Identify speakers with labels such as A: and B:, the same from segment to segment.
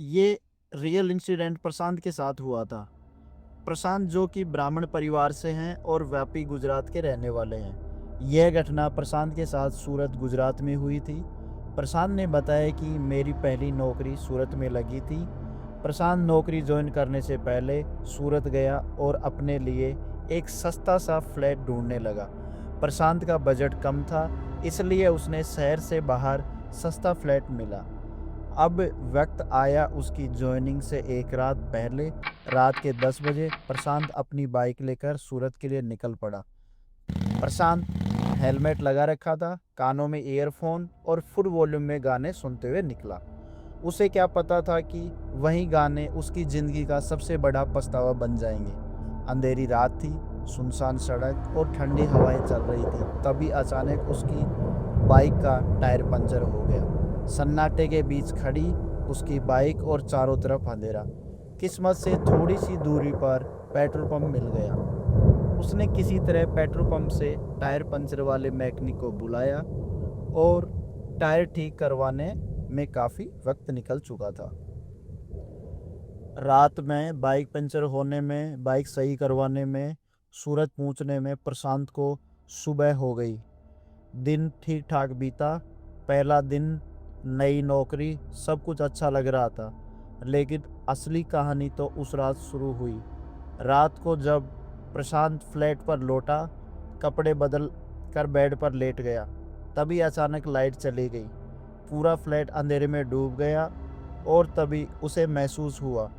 A: ये real incident प्रशांत के साथ हुआ था। प्रशांत जो कि ब्राह्मण परिवार से हैं और वापी गुजरात के रहने वाले हैं। यह घटना प्रशांत के साथ सूरत गुजरात में हुई थी। प्रशांत ने बताया कि मेरी पहली नौकरी सूरत में लगी थी। प्रशांत नौकरी ज्वाइन करने से पहले सूरत गया और अपने लिए एक सस्ता सा फ्लैट ढूंढने लगा। प्रशांत का बजट कम था, इसलिए उसने शहर से बाहर सस्ता फ्लैट मिला। अब वक्त आया उसकी ज्वाइनिंग से एक रात पहले। रात के 10 बजे प्रशांत अपनी बाइक लेकर सूरत के लिए निकल पड़ा। प्रशांत हेलमेट लगा रखा था, कानों में ईयरफोन और फुल वॉल्यूम में गाने सुनते हुए निकला। उसे क्या पता था कि वही गाने उसकी ज़िंदगी का सबसे बड़ा पछतावा बन जाएंगे। अंधेरी रात थी, सुनसान सड़क और ठंडी हवाएं चल रही थी। तभी अचानक उसकी बाइक का टायर पंचर हो गया। सन्नाटे के बीच खड़ी उसकी बाइक और चारों तरफ अंधेरा। किस्मत से थोड़ी सी दूरी पर पेट्रोल पंप मिल गया। उसने किसी तरह पेट्रोल पंप से टायर पंचर वाले मैकेनिक को बुलाया और टायर ठीक करवाने में काफ़ी वक्त निकल चुका था। रात में बाइक पंचर होने में, बाइक सही करवाने में, सूरत पहुंचने में प्रशांत को सुबह हो गई। दिन ठीक ठाक बीता। पहला दिन, नई नौकरी, सब कुछ अच्छा लग रहा था। लेकिन असली कहानी तो उस रात शुरू हुई। रात को जब प्रशांत फ्लैट पर लौटा, कपड़े बदल कर बेड पर लेट गया, तभी अचानक लाइट चली गई। पूरा फ्लैट अंधेरे में डूब गया और तभी उसे महसूस हुआ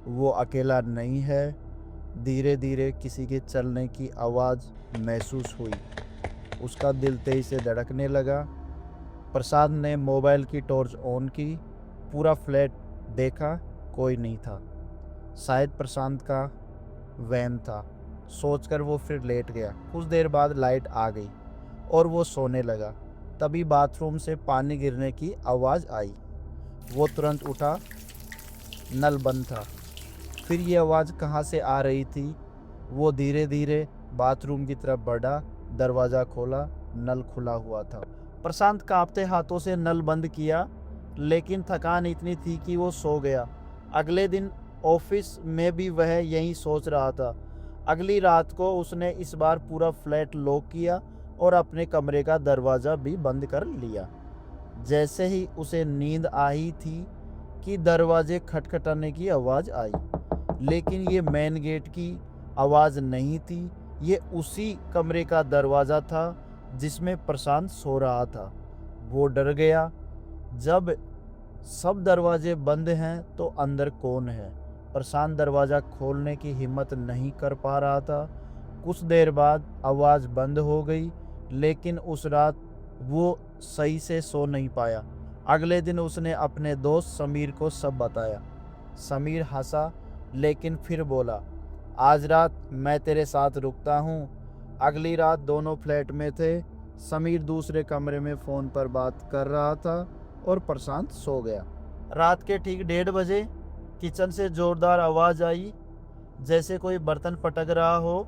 A: वो अकेला नहीं है। धीरे धीरे किसी के चलने की आवाज़ महसूस हुई। उसका दिल तेजी से धड़कने लगा। प्रसाद ने मोबाइल की टॉर्च ऑन की। पूरा फ्लैट देखा, कोई नहीं था। शायद प्रशांत का वहम था, सोचकर वो फिर लेट गया। कुछ देर बाद लाइट आ गई और वो सोने लगा। तभी बाथरूम से पानी गिरने की आवाज़ आई। वो तुरंत उठा, नल बंद था। फिर ये आवाज़ कहाँ से आ रही थी? वो धीरे धीरे बाथरूम की तरफ बढ़ा, दरवाज़ा खोला, नल खुला हुआ था। प्रशांत कांपते हाथों से नल बंद किया, लेकिन थकान इतनी थी कि वो सो गया। अगले दिन ऑफिस में भी वह यही सोच रहा था। अगली रात को उसने इस बार पूरा फ्लैट लॉक किया और अपने कमरे का दरवाज़ा भी बंद कर लिया। जैसे ही उसे नींद आई थी कि दरवाजे खटखटाने की आवाज़ आई, लेकिन ये मेन गेट की आवाज़ नहीं थी। ये उसी कमरे का दरवाज़ा था जिसमें प्रशांत सो रहा था। वो डर गया। जब सब दरवाजे बंद हैं तो अंदर कौन है? प्रशांत दरवाज़ा खोलने की हिम्मत नहीं कर पा रहा था। कुछ देर बाद आवाज़ बंद हो गई, लेकिन उस रात वो सही से सो नहीं पाया। अगले दिन उसने अपने दोस्त समीर को सब बताया। समीर हंसा, लेकिन फिर बोला, आज रात मैं तेरे साथ रुकता हूँ। अगली रात दोनों फ्लैट में थे। समीर दूसरे कमरे में फ़ोन पर बात कर रहा था और प्रशांत सो गया। रात के ठीक 1:30 बजे किचन से ज़ोरदार आवाज़ आई, जैसे कोई बर्तन पटक रहा हो।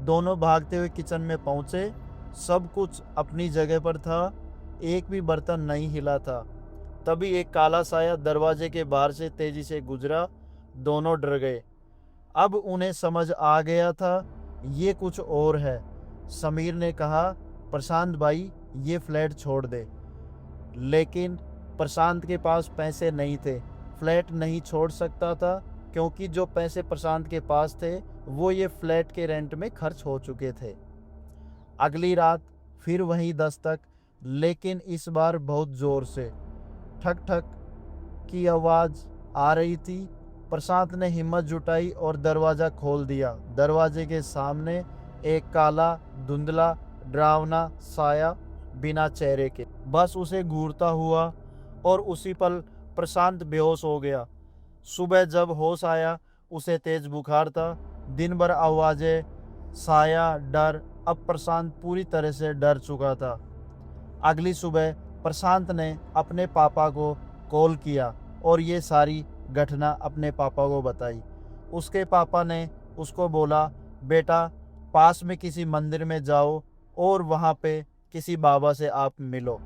A: दोनों भागते हुए किचन में पहुँचे। सब कुछ अपनी जगह पर था, एक भी बर्तन नहीं हिला था। तभी एक काला साया दरवाजे के बाहर से तेजी से गुजरा। दोनों डर गए। अब उन्हें समझ आ गया था ये कुछ और है। समीर ने कहा, प्रशांत भाई, ये फ्लैट छोड़ दे। लेकिन प्रशांत के पास पैसे नहीं थे, फ्लैट नहीं छोड़ सकता था, क्योंकि जो पैसे प्रशांत के पास थे वो ये फ्लैट के रेंट में खर्च हो चुके थे। अगली रात फिर वही दस्तक, लेकिन इस बार बहुत ज़ोर से। ठक ठक की आवाज़ आ रही थी। प्रशांत ने हिम्मत जुटाई और दरवाज़ा खोल दिया। दरवाजे के सामने एक काला, धुंधला, डरावना साया, बिना चेहरे के, बस उसे घूरता हुआ। और उसी पल प्रशांत बेहोश हो गया। सुबह जब होश आया, उसे तेज बुखार था। दिन भर आवाज़ें, साया, डर। अब प्रशांत पूरी तरह से डर चुका था। अगली सुबह प्रशांत ने अपने पापा को कॉल किया और ये सारी घटना अपने पापा को बताई। उसके पापा ने उसको बोला, बेटा, पास में किसी मंदिर में जाओ और वहाँ पे किसी बाबा से आप मिलो।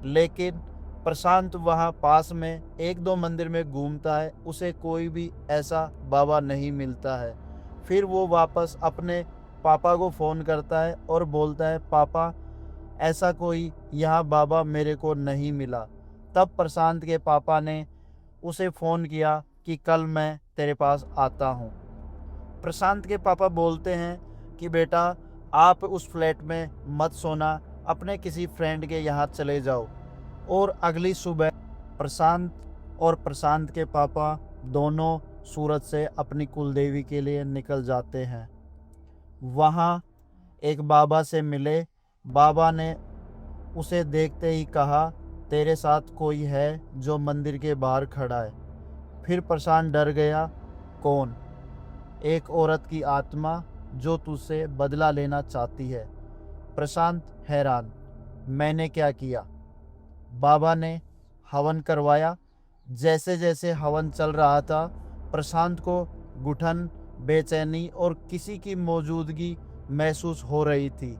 A: लेकिन प्रशांत वहाँ पास में 1-2 मंदिर में घूमता है, उसे कोई भी ऐसा बाबा नहीं मिलता है। फिर वो वापस अपने पापा को फ़ोन करता है और बोलता है, पापा ऐसा कोई यहाँ बाबा मेरे को नहीं मिला। तब प्रशांत के पापा ने उसे फ़ोन किया कि कल मैं तेरे पास आता हूँ। प्रशांत के पापा बोलते हैं कि बेटा आप उस फ्लैट में मत सोना, अपने किसी फ्रेंड के यहाँ चले जाओ। और अगली सुबह प्रशांत और प्रशांत के पापा दोनों सूरत से अपनी कुलदेवी के लिए निकल जाते हैं। वहाँ एक बाबा से मिले। बाबा ने उसे देखते ही कहा, तेरे साथ कोई है जो मंदिर के बाहर खड़ा है। फिर प्रशांत डर गया। कौन? एक औरत की आत्मा जो तुझसे बदला लेना चाहती है। प्रशांत हैरान, मैंने क्या किया? बाबा ने हवन करवाया। जैसे जैसे हवन चल रहा था, प्रशांत को घुटन, बेचैनी और किसी की मौजूदगी महसूस हो रही थी।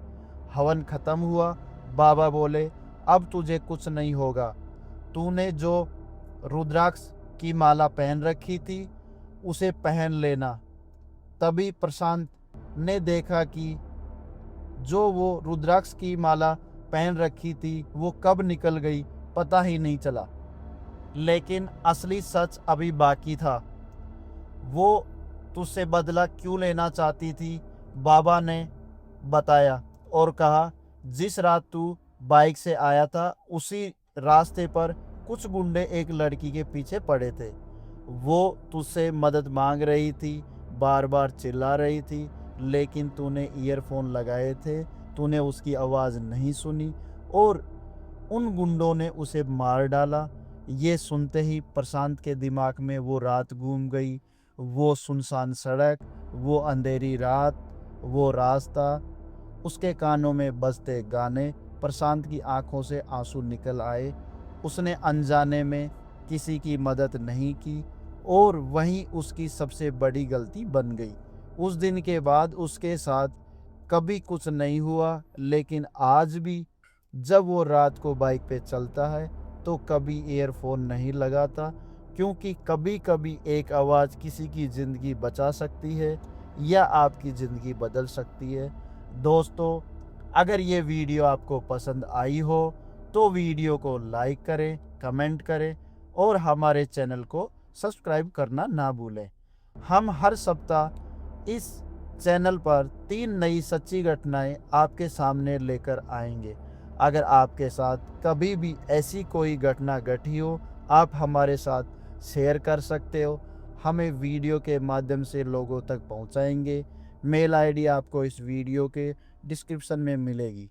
A: हवन खत्म हुआ। बाबा बोले, अब तुझे कुछ नहीं होगा। तूने जो रुद्राक्ष की माला पहन रखी थी उसे पहन लेना। तभी प्रशांत ने देखा कि जो वो रुद्राक्ष की माला पहन रखी थी वो कब निकल गई पता ही नहीं चला। लेकिन असली सच अभी बाकी था। वो तुझसे बदला क्यों लेना चाहती थी? बाबा ने बताया और कहा, जिस रात तू बाइक से आया था उसी रास्ते पर कुछ गुंडे एक लड़की के पीछे पड़े थे। वो तुझसे मदद मांग रही थी, बार बार चिल्ला रही थी, लेकिन तूने ईयरफोन लगाए थे, तूने उसकी आवाज़ नहीं सुनी और उन गुंडों ने उसे मार डाला। ये सुनते ही प्रशांत के दिमाग में वो रात घूम गई, वो सुनसान सड़क, वो अंधेरी रात, वो रास्ता। उसके कानों में बजते गाने। प्रशांत की आंखों से आंसू निकल आए। उसने अनजाने में किसी की मदद नहीं की और वहीं उसकी सबसे बड़ी गलती बन गई। उस दिन के बाद उसके साथ कभी कुछ नहीं हुआ, लेकिन आज भी जब वो रात को बाइक पे चलता है तो कभी ईयरफोन नहीं लगाता, क्योंकि कभी कभी एक आवाज़ किसी की ज़िंदगी बचा सकती है या आपकी ज़िंदगी बदल सकती है। दोस्तों, अगर ये वीडियो आपको पसंद आई हो तो वीडियो को लाइक करें, कमेंट करें और हमारे चैनल को सब्सक्राइब करना ना भूलें। हम हर सप्ताह इस चैनल पर 3 नई सच्ची घटनाएं आपके सामने लेकर आएंगे। अगर आपके साथ कभी भी ऐसी कोई घटना घटी हो, आप हमारे साथ शेयर कर सकते हो। हमें वीडियो के माध्यम से लोगों तक पहुंचाएंगे। मेल आईडी आपको इस वीडियो के डिस्क्रिप्शन में मिलेगी।